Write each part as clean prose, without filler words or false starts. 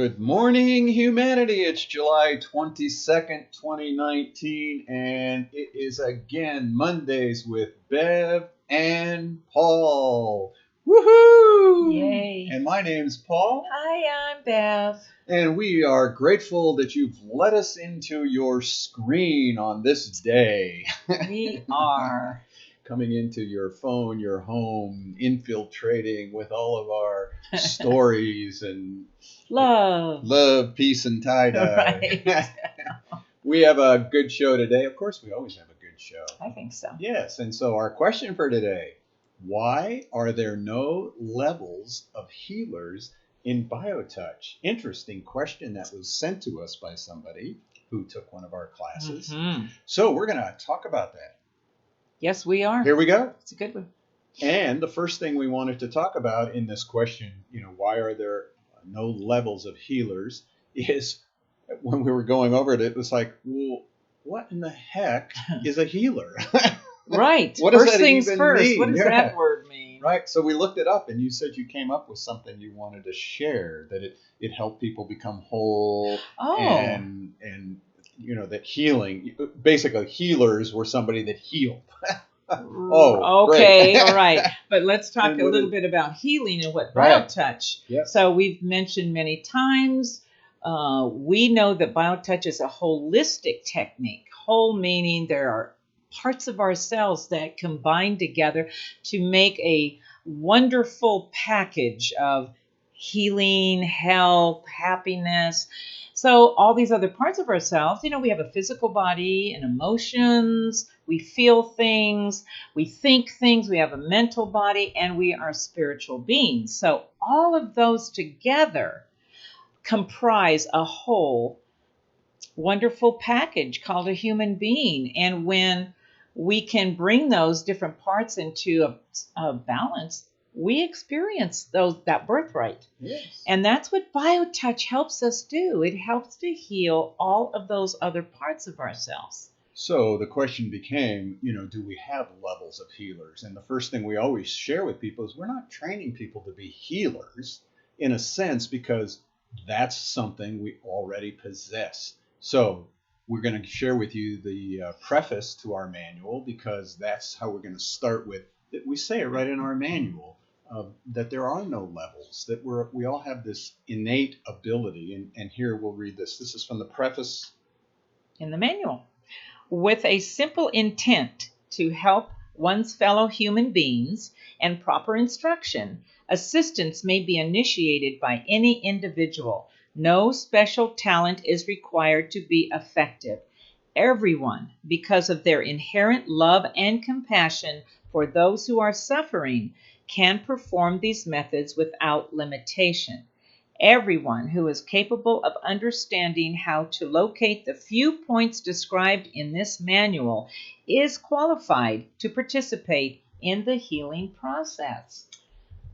Good morning, humanity. It's July 22nd, 2019, and it is again Mondays with Bev and Paul. Woohoo! Yay. And my name's Paul. Hi, I'm Bev. And we are grateful that you've let us into your screen on this day. We are. Coming into your phone, your home, infiltrating with all of our stories and love, peace, and tie-dye. Right. We have a good show today. Of course, we always have a good show. I think so. Yes, and so our question for today, why are there no levels of healers in BioTouch? Interesting question that was sent to us by somebody who took one of our classes. Mm-hmm. So we're going to talk about that. Yes, we are. Here we go. It's a good one. And the first thing we wanted to talk about in this question, why are there no levels of healers, is when we were going over it, it was like, well, what in the heck is a healer? Right. What does First that things even first. mean? What does that word mean? Right. So we looked it up, and you said you came up with something you wanted to share, that it helped people become whole. Oh. And that healing, basically healers were somebody that healed. Oh, okay, great. all right. But let's talk And a what little is- bit about healing and what Right. BioTouch. Yes. So we've mentioned many times, we know that BioTouch is a holistic technique. Whole meaning there are parts of ourselves that combine together to make a wonderful package of healing, health, happiness. So all these other parts of ourselves, we have a physical body and emotions, we feel things, we think things, we have a mental body, and we are spiritual beings. So all of those together comprise a whole wonderful package called a human being. And when we can bring those different parts into a balance, we experience that birthright. Yes. And that's what BioTouch helps us do. It helps to heal all of those other parts of ourselves. So the question became, do we have levels of healers? And the first thing we always share with people is we're not training people to be healers in a sense, because that's something we already possess. So we're going to share with you the preface to our manual, because that's how we're going to start with it. We say it right in our manual, that there are no levels, that we all have this innate ability. And here we'll read this. This is from the preface in the manual. With a simple intent to help one's fellow human beings and proper instruction, assistance may be initiated by any individual. No special talent is required to be effective. Everyone, because of their inherent love and compassion for those who are suffering, can perform these methods without limitation. Everyone who is capable of understanding how to locate the few points described in this manual is qualified to participate in the healing process.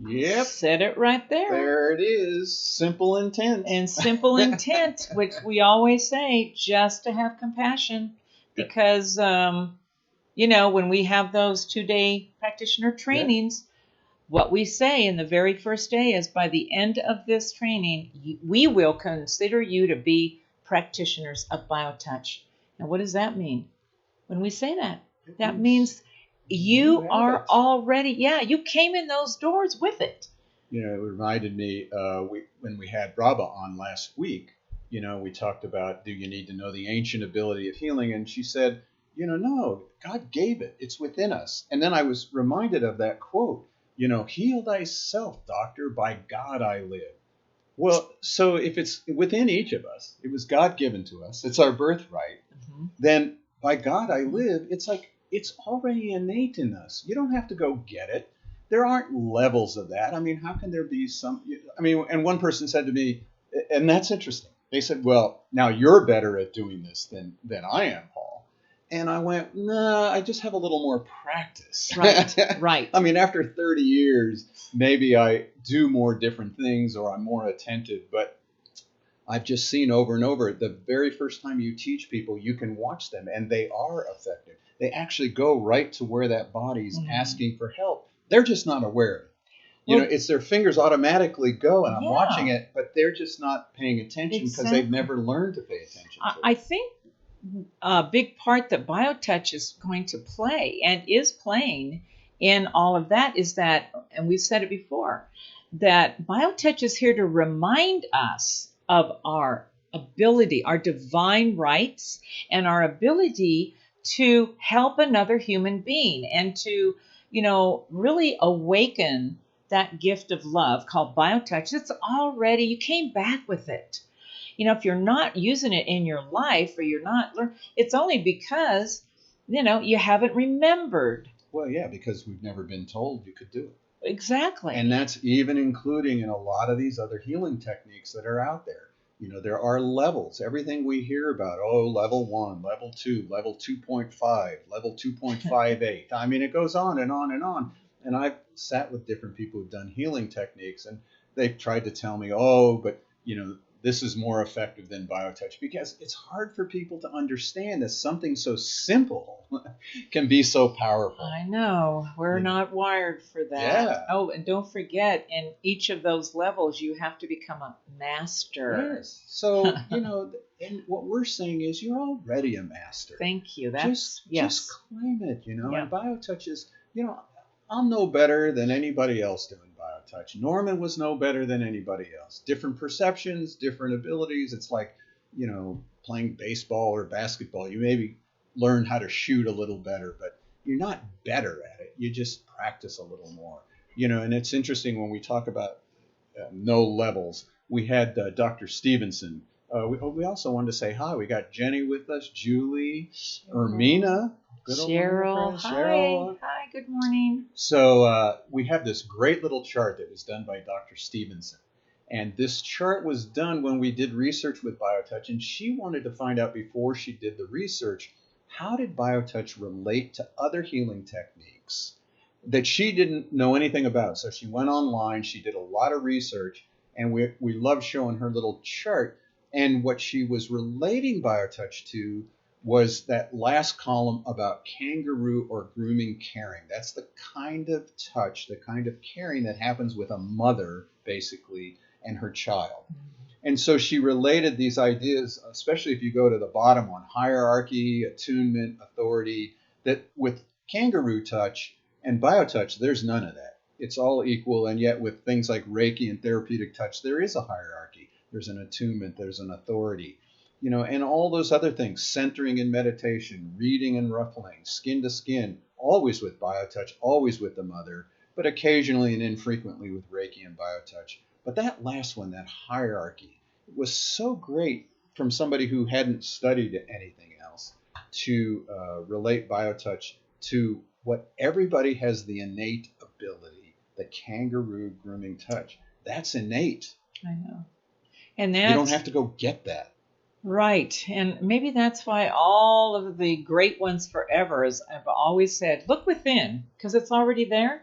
Yep. Said it right there. There it is. Simple intent. And simple intent, which we always say, just to have compassion. Because, when we have those 2-day practitioner trainings, what we say in the very first day is, by the end of this training, we will consider you to be practitioners of BioTouch. And what does that mean? When we say that, that means you are already, you came in those doors with it. It reminded me, when we had Raba on last week, we talked about, do you need to know the ancient ability of healing? And she said, no, God gave it. It's within us. And then I was reminded of that quote, heal thyself, doctor, by God I live. Well, so if it's within each of us, it was God given to us, it's our birthright, then by God I live, it's like it's already innate in us. You don't have to go get it. There aren't levels of that. I mean, how can there be some? And one person said to me, and that's interesting. They said, well, now you're better at doing this than I am, Paul. And I went, nah, I just have a little more practice. Right. I mean, after 30 years, maybe I do more different things, or I'm more attentive. But I've just seen over and over, the very first time you teach people, you can watch them, and they are effective. They actually go right to where that body's asking for help. They're just not aware of it. You know, Well, it's their fingers automatically go, and I'm watching yeah, it, but they're just not paying attention because they've exactly. never learned to pay attention to I it. think a big part that BioTouch is going to play and is playing in all of that is that, and we've said it before, that BioTouch is here to remind us of our ability, our divine rights, and our ability to help another human being and to, really awaken that gift of love called BioTouch. It's already, you came back with it. If you're not using it in your life or you're not learn, it's only because you haven't remembered. Well, yeah, because we've never been told you could do it. And Exactly. that's even including in a lot of these other healing techniques that are out there. You know, there are levels. Everything we hear about, oh, level 1, level 2, level 2.5, level 2.58. I mean, it goes on and on and on. And I've sat with different people who've done healing techniques, and they've tried to tell me, oh, but, this is more effective than BioTouch, because it's hard for people to understand that something so simple can be so powerful. I know we're You know? not wired for that. Yeah. Oh, and don't forget, in each of those levels, you have to become a master. Yes. So, and what we're saying is you're already a master. Thank you. Just That's just yes. claim it, Yeah. And BioTouch is, I'll know better than anybody else doing BioTouch. Norman was no better than anybody else. Different perceptions, different abilities. It's like, playing baseball or basketball. You maybe learn how to shoot a little better, but you're not better at it. You just practice a little more. And it's interesting when we talk about no levels. We had Dr. Stevenson. We also wanted to say hi. We got Jenny with us, Julie, Ermina, good old Cheryl. friend, Hi. Cheryl. Hi. Good morning. So we have this great little chart that was done by Dr. Stevenson. And this chart was done when we did research with BioTouch, and she wanted to find out before she did the research, how did BioTouch relate to other healing techniques that she didn't know anything about. So she went online, she did a lot of research, and we love showing her little chart. And what she was relating BioTouch to was that last column about kangaroo or grooming caring. That's the kind of touch, the kind of caring that happens with a mother, basically, and her child. And so she related these ideas, especially if you go to the bottom one, hierarchy, attunement, authority, that with kangaroo touch and BioTouch, there's none of that. It's all equal, and yet with things like Reiki and therapeutic touch, there is a hierarchy. There's an attunement, there's an authority, and all those other things, centering in meditation, reading and ruffling, skin to skin, always with BioTouch, always with the mother, but occasionally and infrequently with Reiki and BioTouch. But that last one, that hierarchy, was so great from somebody who hadn't studied anything else to relate BioTouch to what everybody has the innate ability, the kangaroo grooming touch. That's innate. I know. And You don't that's have to go get that. right. And maybe that's why all of the great ones forever, as I've always said, look within, because it's already there.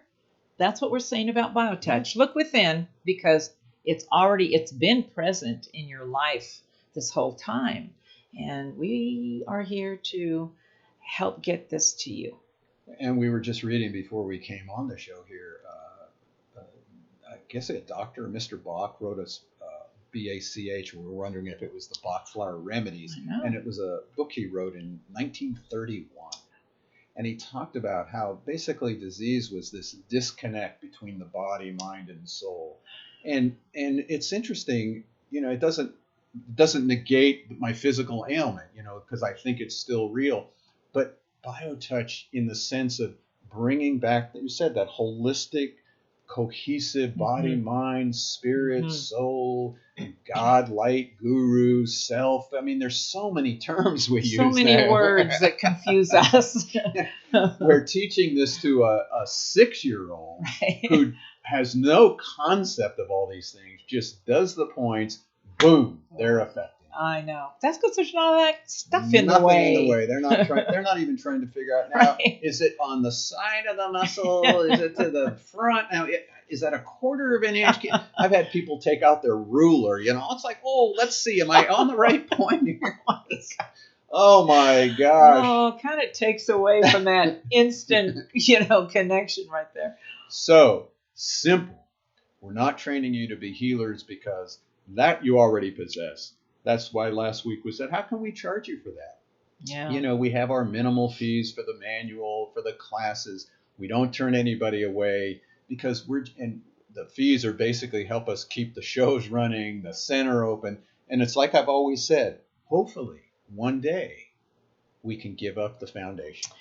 That's what we're saying about BioTouch. Look within, because it's been present in your life this whole time. And we are here to help get this to you. And we were just reading before we came on the show here. I guess a doctor, Mr. Bach, wrote us BACH. We were wondering if it was the Bach Flower Remedies. And it was a book he wrote in 1931. And he talked about how basically disease was this disconnect between the body, mind, and soul. And it's interesting, it doesn't negate my physical ailment, because I think it's still real. But BioTouch, in the sense of bringing back, you said, that holistic, cohesive body, mind, spirit, soul, God, light, guru, self. I mean, there's so many terms we use. So many words that confuse us. We're teaching this to a 6-year-old who has no concept of all these things, just does the points, boom, they're effective. I know. That's because there's all that stuff in Nothing the way. in the way. They're not even trying to figure out now. Right. Is it on the side of the muscle? Is it to the front? Now, is that a quarter of an inch? I've had people take out their ruler. It's like, oh, let's see. Am I on the right point here? Oh my gosh. Oh, kind of takes away from that instant, connection right there. So simple. We're not training you to be healers because that you already possess. That's why last week we said, how can we charge you for that? Yeah. We have our minimal fees for the manual, for the classes. We don't turn anybody away because and the fees are basically help us keep the shows running, the center open. And it's like I've always said, hopefully one day we can give up the foundation.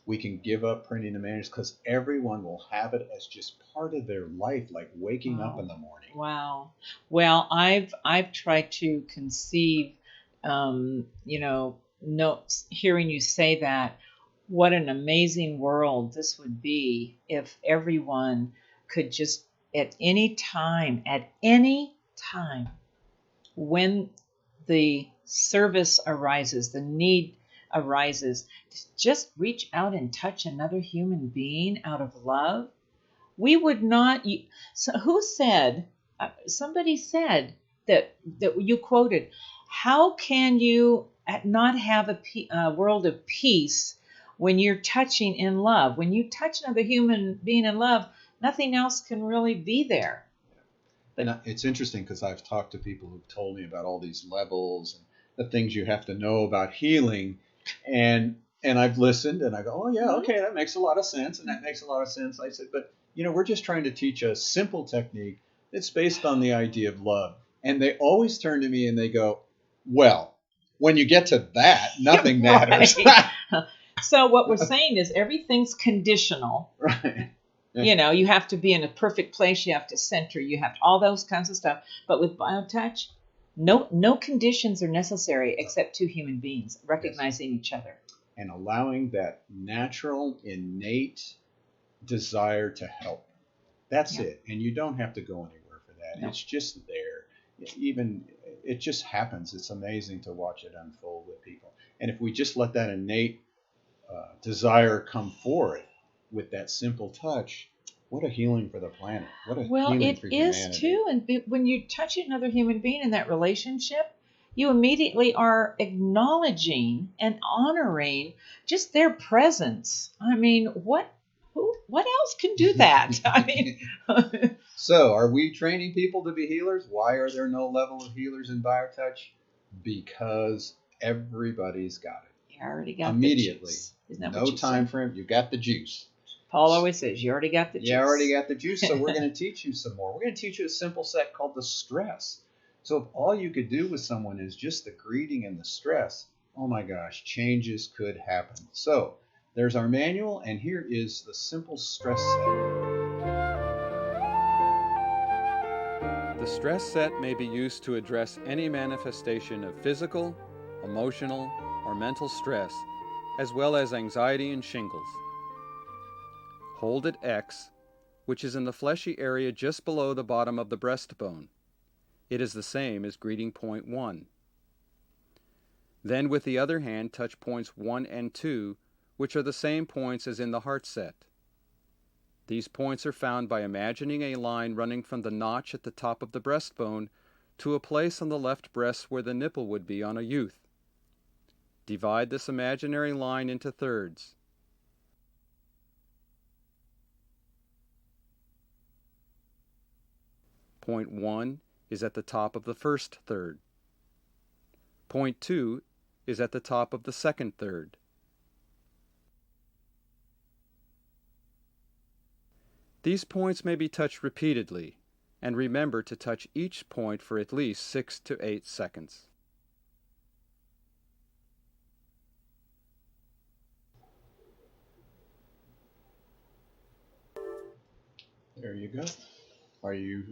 We can give up printing the manuals because everyone will have it as just part of their life, like waking up in the morning. Wow. Well, I've tried to conceive, hearing you say that, what an amazing world this would be if everyone could just at any time, when the service arises, the need arises, just reach out and touch another human being out of love. We would not. So who said? Somebody said that you quoted. How can you not have a world of peace when you're touching in love? When you touch another human being in love, nothing else can really be there. And it's interesting because I've talked to people who've told me about all these levels and the things you have to know about healing, and I've listened and I go, oh yeah, okay, that makes a lot of sense, and that makes a lot of sense. I said, but we're just trying to teach a simple technique that's based on the idea of love. And they always turn to me and they go, well, when you get to that, nothing matters. So what we're saying is everything's conditional. Right. You have to be in a perfect place. You have to center. You have all those kinds of stuff. But with BioTouch, no conditions are necessary except two human beings recognizing each other. And allowing that natural, innate desire to help. That's it. And you don't have to go anywhere for that. No. It's just there. It just happens. It's amazing to watch it unfold with people. And if we just let that innate desire come forth with that simple touch, what a healing for the planet. What a healing for humanity. Well, it is too. And when you touch another human being in that relationship, you immediately are acknowledging and honoring just their presence. I mean, what else can do that? I mean, so are we training people to be healers? Why are there no level of healers in BioTouch? Because everybody's got it. You already got immediately. The juice. Isn't that no what you time said? frame. You got the juice. Paul always says, you already got the juice. You already got the juice, so we're going to teach you some more. We're going to teach you a simple set called the stress. So if all you could do with someone is just the greeting and the stress, oh my gosh, changes could happen. So there's our manual, and here is the simple stress set. The stress set may be used to address any manifestation of physical, emotional, or mental stress, as well as anxiety and shingles. Hold at X, which is in the fleshy area just below the bottom of the breastbone. It is the same as greeting point 1. Then with the other hand touch points 1 and 2, which are the same points as in the heart set. These points are found by imagining a line running from the notch at the top of the breastbone to a place on the left breast where the nipple would be on a youth. Divide this imaginary line into thirds. Point 1 is at the top of the first third. Point 2 is at the top of the second third. These points may be touched repeatedly, and remember to touch each point for at least 6 to 8 seconds. There you go. Are you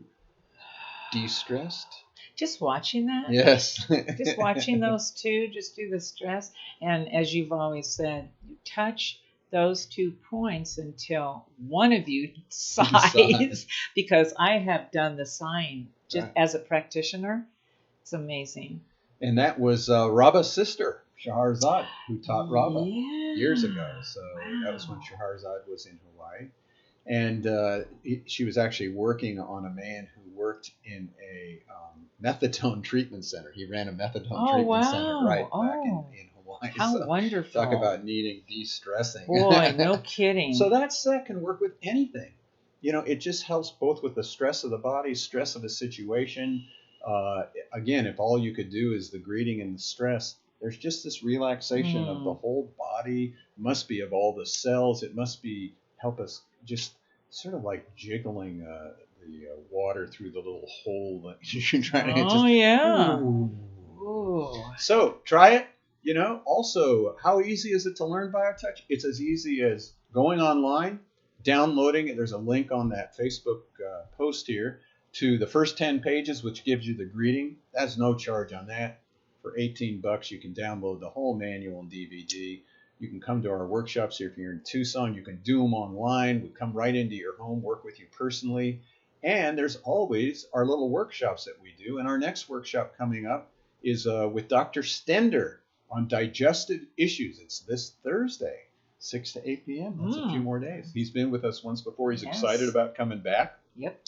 de-stressed? Just watching that? Yes. Just watching those two just do the stress. And as you've always said, you touch those 2 points until one of you sighs, because I have done the sighing just as a practitioner. It's amazing. And that was Rabba's sister, Scheherazade, who taught Rabba years ago. So that was when Scheherazade was in Hawaii. And she was actually working on a man who worked in a methadone treatment center. He ran a methadone treatment center back in Hawaii. How wonderful. Talk about needing de-stressing. Boy, no kidding. So that set can work with anything. it just helps both with the stress of the body, stress of the situation. Again, if all you could do is the greeting and the stress, there's just this relaxation of the whole body. It must be of all the cells. It must be help us just sort of like jiggling the water through the little hole that you're trying to just. Oh, yeah. Ooh. So try it. Also, how easy is it to learn BioTouch? It's as easy as going online, downloading it. There's a link on that Facebook post here to the first 10 pages, which gives you the greeting. That's no charge on that. For $18, you can download the whole manual and DVD. You can come to our workshops here. If you're in Tucson, you can do them online. We come right into your home, work with you personally. And there's always our little workshops that we do. And our next workshop coming up is with Dr. Stender on digestive issues. It's this Thursday, 6 to 8 p.m. That's a few more days. He's been with us once before. He's excited about coming back. Yep.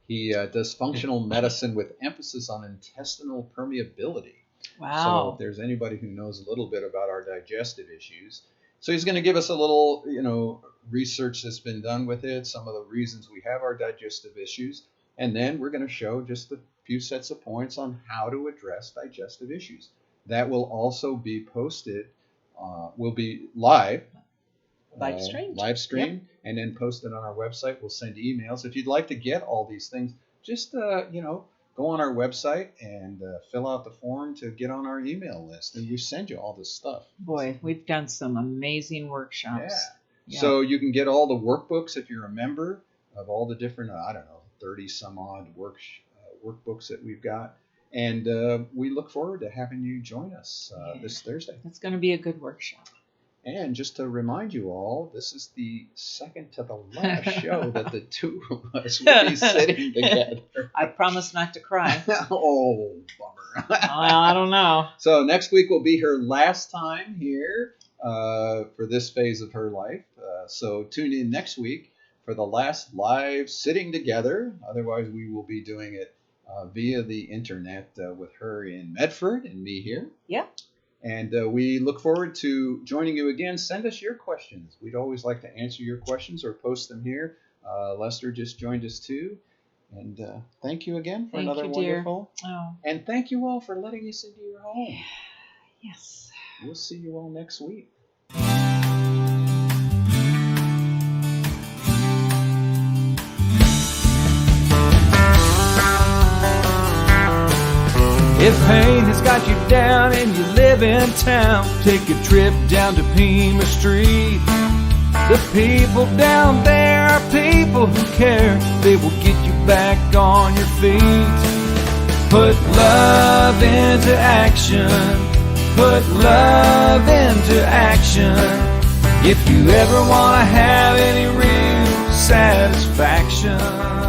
He does functional medicine with emphasis on intestinal permeability. Wow. So if there's anybody who knows a little bit about our digestive issues. So he's going to give us a little, research that's been done with it, some of the reasons we have our digestive issues. And then we're going to show just a few sets of points on how to address digestive issues. That will also be posted, will be live streamed, and then posted on our website. We'll send emails. If you'd like to get all these things, just, go on our website and fill out the form to get on our email list, and we send you all this stuff. Boy, we've done some amazing workshops. Yeah. So you can get all the workbooks if you're a member of all the different, 30 some odd workbooks that we've got. And we look forward to having you join us this Thursday. It's going to be a good workshop. And just to remind you all, this is the second to the last show that the two of us will be sitting together. I promise not to cry. Oh, bummer. Well, I don't know. So next week will be her last time here for this phase of her life. So tune in next week for the last live sitting together. Otherwise, we will be doing it via the internet with her in Medford and me here. Yeah. And we look forward to joining you again. Send us your questions. We'd always like to answer your questions or post them here. Lester just joined us too. And thank you again for another wonderful. Oh. And thank you all for letting us into your home. Yes. We'll see you all next week. If pain has got you down and you live in town, take a trip down to Pima Street. The people down there are people who care. They will get you back on your feet. Put love into action. Put love into action. If you ever want to have any real satisfaction.